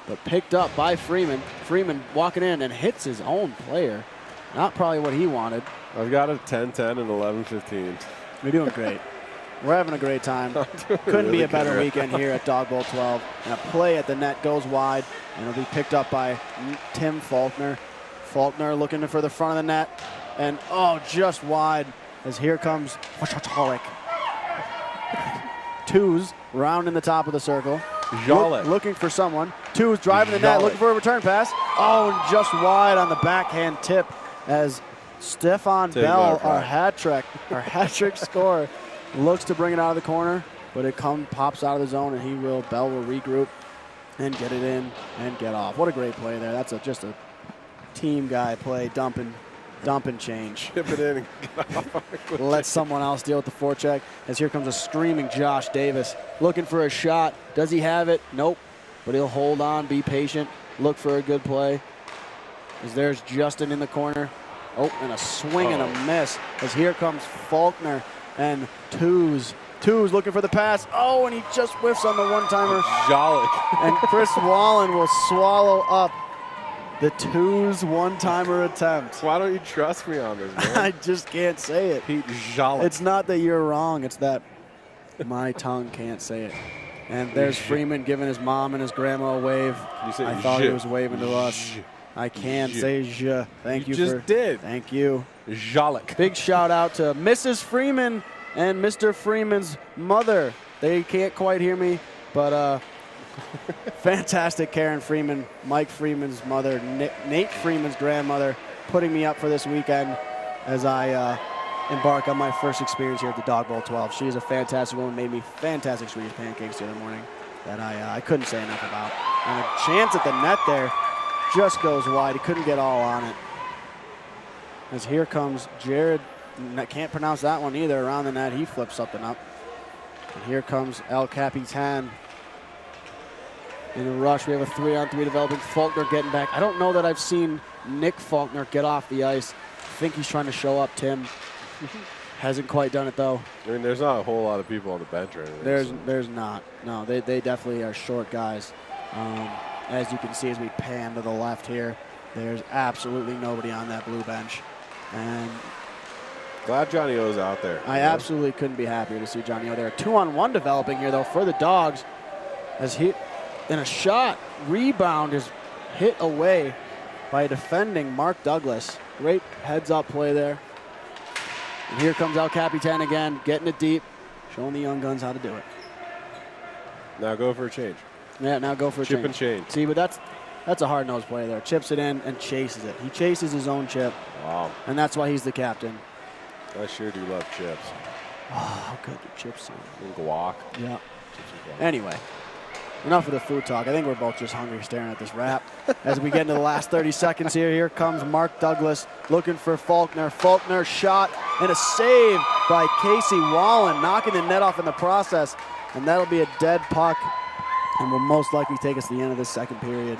Speaker 3: But picked up by Freeman. Freeman walking in and hits his own player. Not probably what he wanted.
Speaker 4: I've got a 10-10 and 11-15.
Speaker 3: We're doing great. We're having a great time. Couldn't be a better weekend here at Dog Bowl 12. And a play at the net goes wide, and it'll be picked up by Tim Faulkner. Faulkner looking for the front of the net, and just wide as here comes Wachatolik. Twos rounding the top of the circle. Looking for someone. Twos driving the net, looking for a return pass. And just wide on the backhand tip as Stefan Bell, our hat trick scorer, looks to bring it out of the corner, but it pops out of the zone, and Bell will regroup and get it in and get off. What a great play there. That's just a team guy play, dump and change.
Speaker 4: Chip it in and get off.
Speaker 3: Let someone else deal with the forecheck as here comes a screaming Josh Davis looking for a shot. Does he have it? Nope. But he'll hold on, be patient, look for a good play. As there's Justin in the corner. And a swing and a miss as here comes Faulkner and Twos. Twos looking for the pass. And he just whiffs on the one-timer.
Speaker 4: Jollick.
Speaker 3: And Chris Wallen will swallow up the Twos one-timer attempt.
Speaker 4: Why don't you trust me on this, man?
Speaker 3: I just can't say it.
Speaker 4: Pete Jollick.
Speaker 3: It's not that you're wrong. It's that my tongue can't say it. And there's Freeman giving his mom and his grandma a wave.
Speaker 4: You said
Speaker 3: I thought he was waving to us. I can say je. Thank you.
Speaker 4: Just did.
Speaker 3: Thank you.
Speaker 4: Jollick.
Speaker 3: Big shout out to Mrs. Freeman and Mr. Freeman's mother. They can't quite hear me, but fantastic Karen Freeman, Mike Freeman's mother, Nate Freeman's grandmother, putting me up for this weekend as I embark on my first experience here at the Dog Bowl 12. She is a fantastic woman, made me fantastic Swedish pancakes the other morning that I couldn't say enough about. And a chance at the net there. Just goes wide. He couldn't get all on it. As here comes Jared. I can't pronounce that one either. Around the net, he flips something up. And here comes El Capitan. In the rush, we have a 3-on-3 developing. Faulkner getting back. I don't know that I've seen Nick Faulkner get off the ice. I think he's trying to show up Tim. Hasn't quite done it, though.
Speaker 4: I mean, there's not a whole lot of people on the bench or anything.
Speaker 3: There's not. No, they definitely are short guys. As you can see as we pan to the left here, there's absolutely nobody on that blue bench. And
Speaker 4: glad Johnny O's out there.
Speaker 3: I absolutely couldn't be happier to see Johnny O there. 2-on-1 developing here, though, for the Dogs. As he, in a shot, rebound is hit away by defending Mark Douglas. Great heads-up play there. And here comes El Capitan again, getting it deep, showing the young guns how to do it.
Speaker 4: Now go for a change.
Speaker 3: Yeah, now go for a
Speaker 4: chip and change.
Speaker 3: See, but that's a hard-nosed play there. Chips it in and chases it. He chases his own chip.
Speaker 4: Wow.
Speaker 3: And that's why he's the captain.
Speaker 4: I sure do love chips.
Speaker 3: Oh, how good do chips sound.
Speaker 4: And guac.
Speaker 3: Yeah. Anyway, enough of the food talk. I think we're both just hungry staring at this wrap. As we get into the last 30 seconds here comes Mark Douglas looking for Faulkner. Faulkner shot and a save by Casey Wallen, knocking the net off in the process. And that'll be a dead puck and will most likely take us to the end of the second period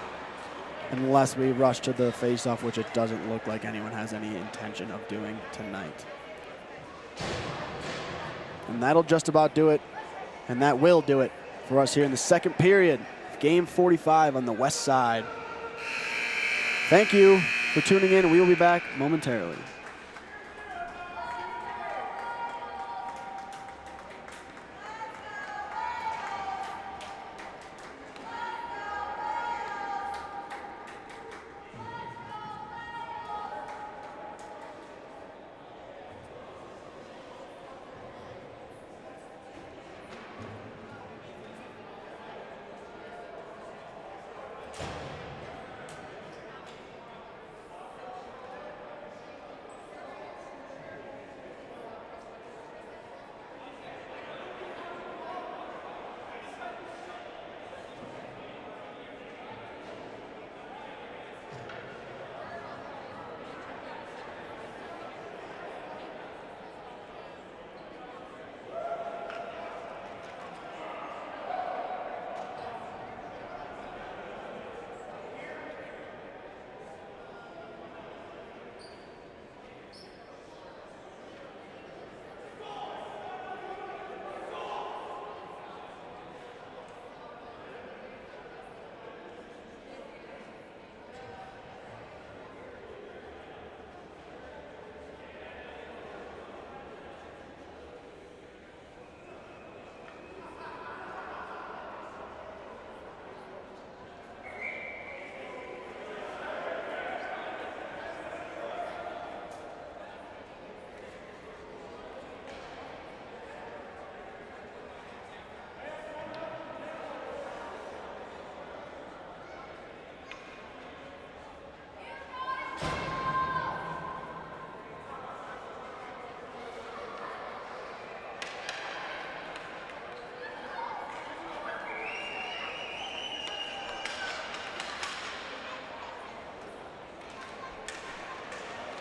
Speaker 3: unless we rush to the face-off, which it doesn't look like anyone has any intention of doing tonight. And that'll just about do it, and that will do it for us here in the second period of Game 45 on the west side. Thank you for tuning in. We will be back momentarily.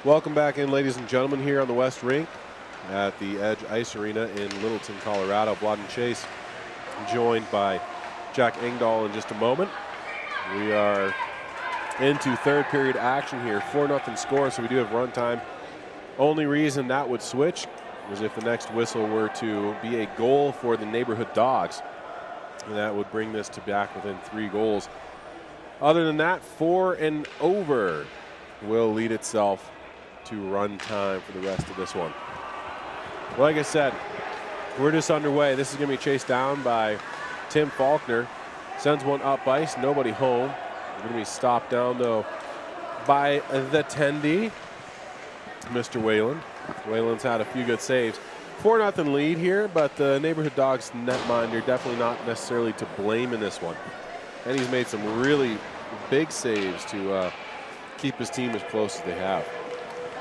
Speaker 4: Welcome back in, ladies and gentlemen, here on the West Rink at the Edge Ice Arena in Littleton, Colorado. Blodden Chase joined by Jack Engdahl in just a moment. We are into third period action here, 4-0 score, so we do have run time. Only reason that would switch is if the next whistle were to be a goal for the neighborhood Dawgs. And that would bring this to back within 3 goals. Other than that, 4 and over will lead itself to run time for the rest of this one. Like I said, we're just underway. This is going to be chased down by Tim Faulkner. Sends one up ice, nobody home. Going to be stopped down, though, by the Tendy, Mr. Wayland. Wayland's had a few good saves. 4-0 lead here, but the neighborhood Dawgs netminder definitely not necessarily to blame in this one. And he's made some really big saves to keep his team as close as they have.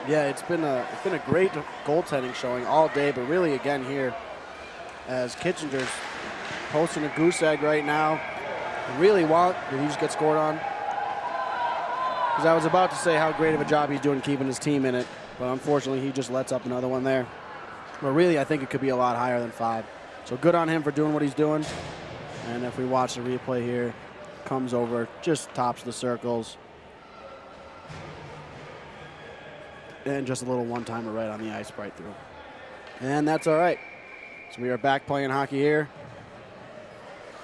Speaker 3: Yeah, it's been a great goaltending showing all day, but really again here as Kitchenger's posting a goose egg right now. Really want, did he just get scored on? Because I was about to say how great of a job he's doing keeping his team in it, but unfortunately he just lets up another one there. But really I think it could be a lot higher than 5. So good on him for doing what he's doing. And if we watch the replay here, comes over, just tops the circles. And just a little one-timer right on the ice right through. And that's all right. So we are back playing hockey here.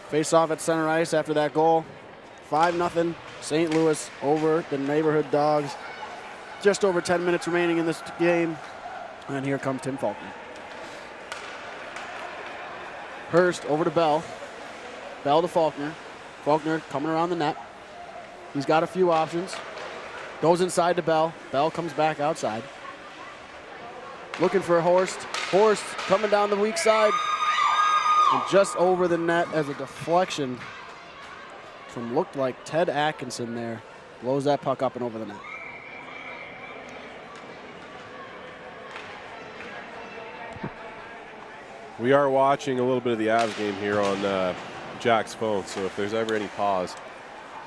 Speaker 3: Face off at center ice after that goal. 5-0 St. Louis over the neighborhood Dawgs. Just over 10 minutes remaining in this game. And here comes Tim Faulkner. Hurst over to Bell. Bell to Faulkner. Faulkner coming around the net. He's got a few options. Goes inside to Bell. Bell comes back outside. Looking for Horst. Horst coming down the weak side. And just over the net as a deflection from looked like Ted Atkinson there. Blows that puck up and over the net.
Speaker 4: We are watching a little bit of the Avs game here on Jack's phone, so if there's ever any pause,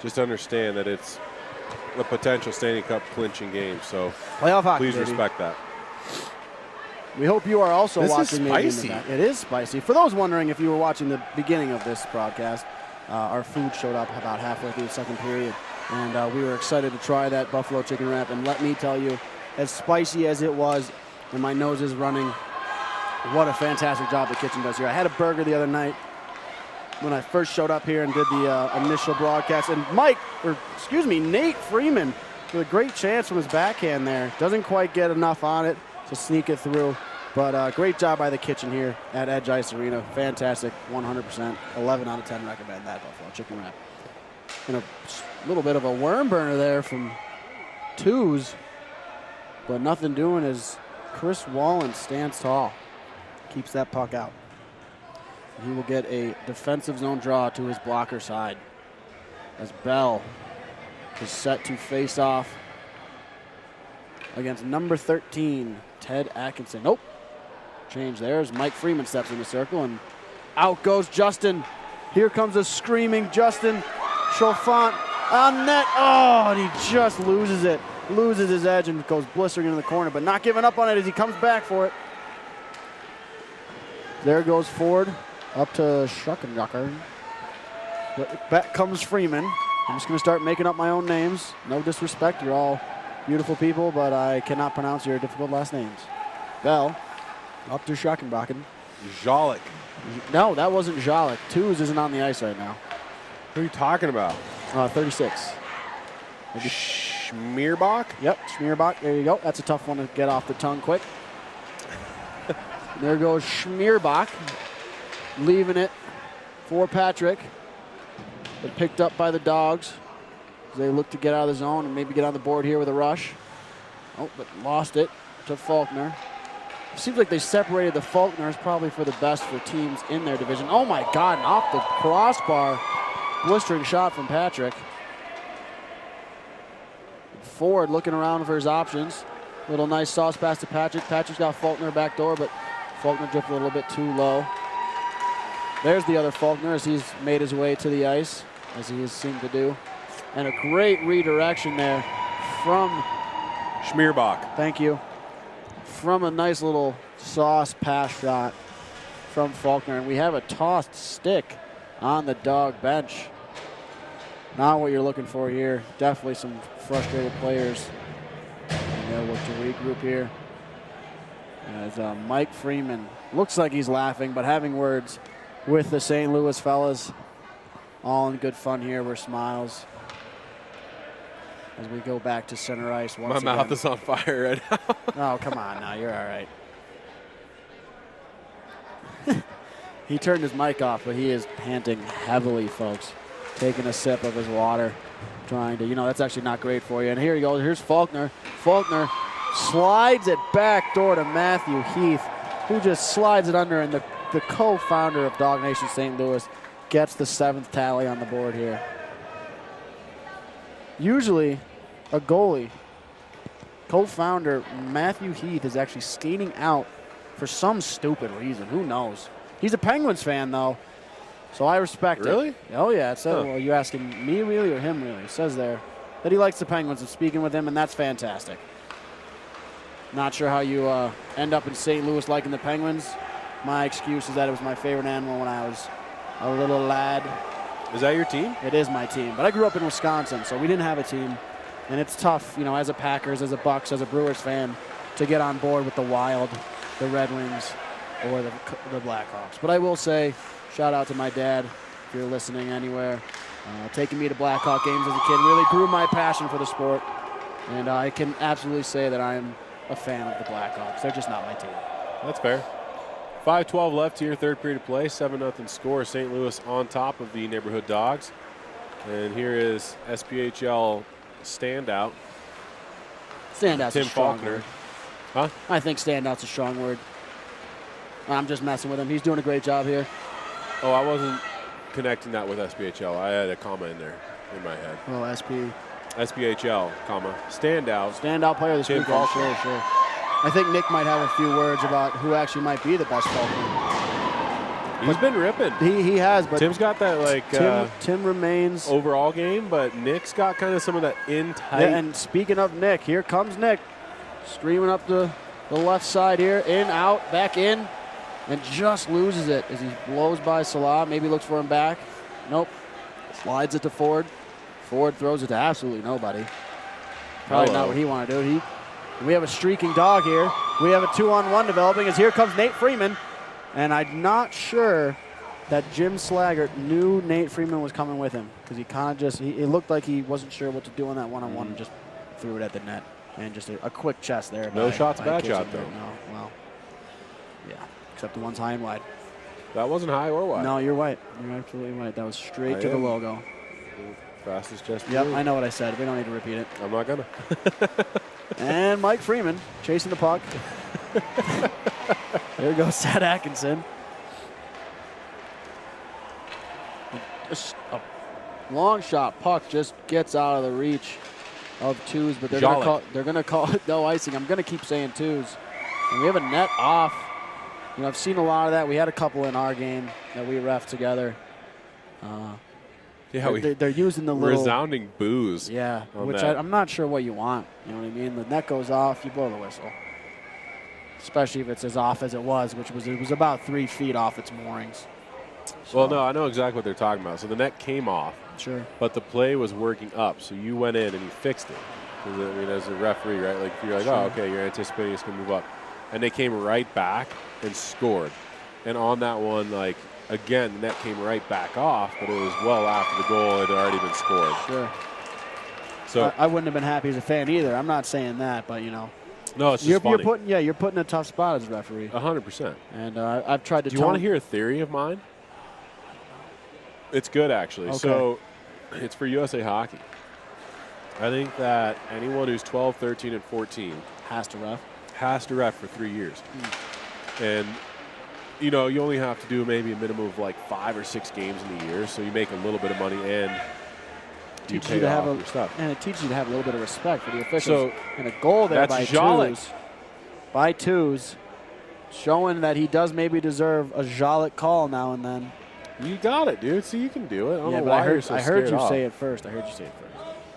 Speaker 4: just understand that it's a potential Stanley Cup clinching game, so
Speaker 3: Playoff hockey,
Speaker 4: please
Speaker 3: baby.
Speaker 4: respect that.
Speaker 3: We hope you are also
Speaker 4: This is
Speaker 3: watching. maybe in the
Speaker 4: spicy.
Speaker 3: back. It is spicy. For those wondering if you were watching the beginning of this broadcast, our food showed up about halfway through the second period, and we were excited to try that buffalo chicken wrap. And let me tell you, as spicy as it was, and my nose is running, what a fantastic job the kitchen does here. I had a burger the other night when I first showed up here and did the initial broadcast, and Nate Freeman with a great chance from his backhand there. Doesn't quite get enough on it to sneak it through. But great job by the kitchen here at Edge Ice Arena. Fantastic, 100%. 11 out of 10 recommend that buffalo chicken wrap. And a little bit of a worm burner there from Twos. But nothing doing as Chris Wallen stands tall. Keeps that puck out. He will get a defensive zone draw to his blocker side as Bell is set to face off against number 13, Ted Atkinson. Nope. Change there as Mike Freeman steps in the circle, and out goes Justin. Here comes a screaming Justin Chalfant on net. Oh, and he just loses it. Loses his edge and goes blistering into the corner, but not giving up on it as he comes back for it. There goes Ford up to Schuckenrucker. Back comes Freeman. I'm just going to start making up my own names. No disrespect, you're all beautiful people, but I cannot pronounce your difficult last names. Bell up to Schackenbakken.
Speaker 4: Jalik.
Speaker 3: No, that wasn't Jalik. Twos isn't on the ice right now.
Speaker 4: Who are you talking about?
Speaker 3: 36.
Speaker 4: Schmierbach?
Speaker 3: Yep, Schmierbach. There you go. That's a tough one to get off the tongue quick. There goes Schmierbach, leaving it for Patrick. But picked up by the Dawgs as they look to get out of the zone and maybe get on the board here with a rush. Oh, but lost it to Faulkner. It seems like they separated the Faulkners probably for the best for teams in their division. Oh my God, and off the crossbar. Blistering shot from Patrick. Ford looking around for his options. Little nice sauce pass to Patrick. Patrick's got Faulkner back door, but Faulkner drifted a little bit too low. There's the other Faulkner as he's made his way to the ice, as he has seemed to do. And a great redirection there from
Speaker 4: Schmierbach.
Speaker 3: Thank you. From a nice little sauce pass shot from Faulkner. And we have a tossed stick on the Dawg bench. Not what you're looking for here. Definitely some frustrated players. And they'll look to regroup here. As Mike Freeman looks like he's laughing, but having words with the St. Louis fellas. All in good fun here. We're smiles. As we go back to center ice once again.
Speaker 4: My mouth is on fire right now.
Speaker 3: Oh, come on now. You're all right. He turned his mic off, but he is panting heavily, folks. Taking a sip of his water. Trying to, that's actually not great for you. And here he goes. Here's Faulkner. Faulkner slides it back door to Matthew Heath, who just slides it under, and the co-founder of Dawg Nation St. Louis gets the 7th tally on the board here. Usually, a goalie, co-founder Matthew Heath is actually skating out for some stupid reason. Who knows? He's a Penguins fan, though, so I respect it.
Speaker 4: Really?
Speaker 3: Oh, yeah. It says, well, are you asking me really or him really? It says there that he likes the Penguins and speaking with him, and that's fantastic. Not sure how you end up in St. Louis liking the Penguins. My excuse is that it was my favorite animal when I was a little lad.
Speaker 4: Is that your team?
Speaker 3: It is my team, but I grew up in Wisconsin, so we didn't have a team, and it's tough, as a Packers, as a Bucks, as a Brewers fan, to get on board with the Wild, the Red Wings, or the Blackhawks. But I will say, shout out to my dad, if you're listening anywhere. Taking me to Blackhawk games as a kid really grew my passion for the sport, and I can absolutely say that I am a fan of the Blackhawks. They're just not my team.
Speaker 4: That's fair. 5:12 left here, third period of play, 7-0 score. St. Louis on top of the neighborhood Dogs. And here is SPHL standout.
Speaker 3: Standout's
Speaker 4: Tim
Speaker 3: a strong
Speaker 4: Faulkner.
Speaker 3: word.
Speaker 4: Huh?
Speaker 3: I think standout's a strong word. I'm just messing with him. He's doing a great job here.
Speaker 4: Oh, I wasn't connecting that with SPHL. I had a comma in there in my head.
Speaker 3: Oh,
Speaker 4: SPHL, comma, standout.
Speaker 3: Standout player this
Speaker 4: Tim
Speaker 3: weekend.
Speaker 4: Faulkner.
Speaker 3: Sure. I think Nick might have a few words about who actually might be the best Faulkner.
Speaker 4: He's been ripping.
Speaker 3: He has, but
Speaker 4: Tim's got that
Speaker 3: Tim remains
Speaker 4: overall game, but Nick's got kind of some of that in tight.
Speaker 3: Yeah, and speaking of Nick, here comes Nick, streaming up the left side here, in, out, back in, and just loses it as he blows by Salah. Maybe looks for him back. Nope. Slides it to Ford. Ford throws it to absolutely nobody. Probably not what he wanted to do. We have a streaking Dog here. We have a 2-on-1 developing as here comes Nate Freeman. And I'm not sure that Jim Slaggert knew Nate Freeman was coming with him, because he kind of just, it looked like he wasn't sure what to do on that one-on-one and just threw it at the net. And just a quick chest there.
Speaker 4: No shot's a bad shot, though.
Speaker 3: No, well, yeah, except the one's high and wide.
Speaker 4: That wasn't high or wide.
Speaker 3: No, you're right. You're absolutely right. That was straight to the logo.
Speaker 4: Fastest chest.
Speaker 3: Yep, I know what I said. We don't need to repeat it.
Speaker 4: I'm not gonna.
Speaker 3: And Mike Freeman chasing the puck. There goes Sad Atkinson. Just a long shot. Puck just gets out of the reach of twos, but they're going to call it no icing. I'm going to keep saying twos. And we have a net off. I've seen a lot of that. We had a couple in our game that we ref together.
Speaker 4: Yeah,
Speaker 3: they're using the little
Speaker 4: resounding boos.
Speaker 3: Yeah, which I'm not sure what you want. You know what I mean? The net goes off, you blow the whistle. Especially if it's as off as it was, it was about 3 feet off its moorings. So.
Speaker 4: Well, no, I know exactly what they're talking about. So the net came off.
Speaker 3: Sure.
Speaker 4: But the play was working up, so you went in and you fixed it. As a referee, right? Like you're like, oh, okay, you're anticipating it's going to move up, and they came right back and scored. And on that one, again, the net came right back off, but it was well after the goal had already been scored.
Speaker 3: Sure.
Speaker 4: So
Speaker 3: I wouldn't have been happy as a fan either. I'm not saying that, but
Speaker 4: no, it's just funny.
Speaker 3: You're putting a tough spot as a referee.
Speaker 4: 100%.
Speaker 3: And I've tried to.
Speaker 4: Do you want to hear a theory of mine? It's good, actually.
Speaker 3: Okay.
Speaker 4: So it's for USA Hockey. I think that anyone who's 12, 13, and 14
Speaker 3: has to ref
Speaker 4: for 3 years. And you only have to do maybe a minimum of 5 or 6 games in the year, so you make a little bit of money and you pay off your stuff.
Speaker 3: And it teaches you to have a little bit of respect for the officials. And a goal there by twos, showing that he does maybe deserve a Jolic call now and then.
Speaker 4: You got it, dude. See, you can do it. I don't know
Speaker 3: but
Speaker 4: why
Speaker 3: I heard,
Speaker 4: you're so
Speaker 3: I heard
Speaker 4: scared
Speaker 3: you
Speaker 4: off.
Speaker 3: say it first.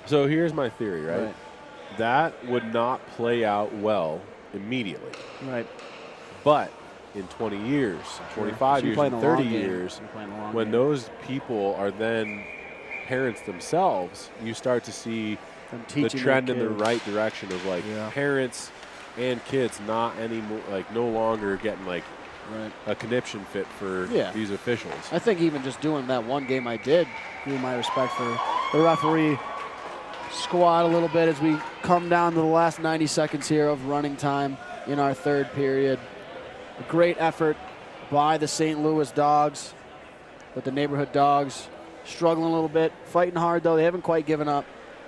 Speaker 4: So here's my theory, right? that would not play out well immediately.
Speaker 3: Right.
Speaker 4: But in 20 years, 25
Speaker 3: So you're
Speaker 4: years,
Speaker 3: playing
Speaker 4: and
Speaker 3: the long
Speaker 4: 30
Speaker 3: game.
Speaker 4: years,
Speaker 3: You're playing the long
Speaker 4: when
Speaker 3: game.
Speaker 4: those people are then parents themselves, you start to see
Speaker 3: Them
Speaker 4: the
Speaker 3: teaching
Speaker 4: trend
Speaker 3: their
Speaker 4: in the
Speaker 3: kids.
Speaker 4: right direction of like
Speaker 3: Yeah.
Speaker 4: parents and kids not anymore, like no longer getting like
Speaker 3: Right.
Speaker 4: a conniption fit for
Speaker 3: Yeah.
Speaker 4: these officials.
Speaker 3: I think even just doing that one game I did grew my respect for the referee squad a little bit as we come down to the last 90 seconds here of running time in our third period. A great effort by the St. Louis Dogs, but the neighborhood Dogs struggling a little bit, fighting hard though. They haven't quite given up,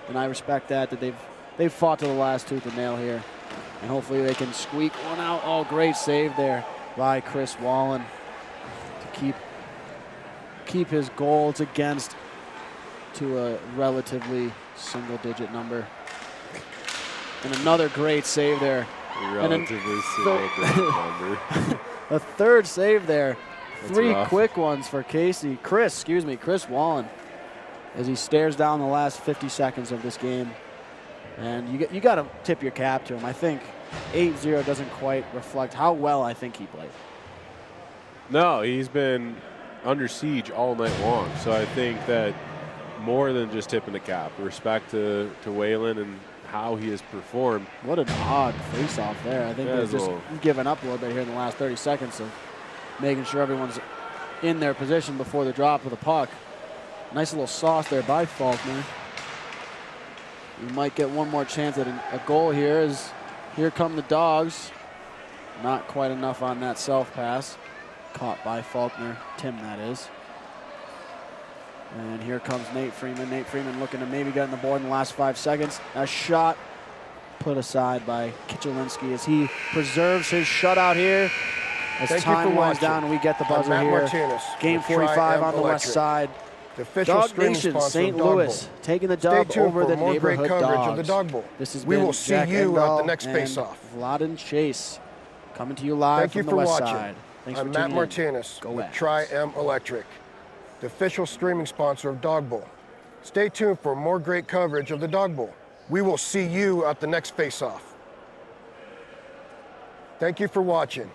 Speaker 3: and I respect that they've fought to the last tooth and nail here, and hopefully they can squeak one out. Oh, great save there by Chris Wallen to keep his goals against to a relatively single-digit number. And another great save there.
Speaker 4: Relatively single-digit number.
Speaker 3: A third save there.
Speaker 4: That's
Speaker 3: Three
Speaker 4: rough.
Speaker 3: quick ones for Chris Wallen, as he stares down the last 50 seconds of this game. And you got to tip your cap to him. I think 8-0 doesn't quite reflect how well I think he played.
Speaker 4: No, he's been under siege all night long. So I think that more than just tipping the cap, respect to Waylon and how he has performed.
Speaker 3: What an odd face-off there. I think
Speaker 4: Yeah,
Speaker 3: they're
Speaker 4: it's a
Speaker 3: just
Speaker 4: little-
Speaker 3: giving up a little bit here in the last 30 seconds of making sure everyone's in their position before the drop of the puck. Nice little sauce there by Faulkner. We might get one more chance at a goal here as here come the Dogs. Not quite enough on that self-pass. Caught by Faulkner, Tim that is. And here comes Nate Freeman. Nate Freeman looking to maybe get on the board in the last 5 seconds. A shot put aside by Kichelinski as he preserves his shutout here. As
Speaker 2: Thank you
Speaker 3: time
Speaker 2: for
Speaker 3: winds
Speaker 2: watching.
Speaker 3: down and we get the
Speaker 2: I'm
Speaker 3: buzzer
Speaker 2: Matt
Speaker 3: here.
Speaker 2: Martinez
Speaker 3: Game
Speaker 2: with
Speaker 3: 45 on the west
Speaker 2: Electric,
Speaker 3: side.
Speaker 2: the official
Speaker 3: Dog
Speaker 2: streaming
Speaker 3: Nation,
Speaker 2: sponsor
Speaker 3: St.
Speaker 2: of Dog
Speaker 3: Louis
Speaker 2: Bowl.
Speaker 3: taking the
Speaker 2: Stay
Speaker 3: dub
Speaker 2: tuned
Speaker 3: over
Speaker 2: for
Speaker 3: the
Speaker 2: more great
Speaker 3: neighborhood
Speaker 2: coverage
Speaker 3: Dogs.
Speaker 2: of the Dog Bowl.
Speaker 3: This has
Speaker 2: We
Speaker 3: been
Speaker 2: will see
Speaker 3: Jack
Speaker 2: you at the
Speaker 3: Engdahl
Speaker 2: next
Speaker 3: and
Speaker 2: face-off.
Speaker 3: Vladen Chase coming to you live
Speaker 2: Thank
Speaker 3: from
Speaker 2: you
Speaker 3: the
Speaker 2: for
Speaker 3: west
Speaker 2: watching.
Speaker 3: side. Thanks
Speaker 2: I'm
Speaker 3: for
Speaker 2: Matt
Speaker 3: tuning in.
Speaker 2: Martinez
Speaker 3: Go
Speaker 2: with
Speaker 3: Avs.
Speaker 2: XII Electric, the official streaming sponsor of Dog Bowl. Stay tuned for more great coverage of the Dog Bowl. We will see you at the next face-off. Thank you for watching.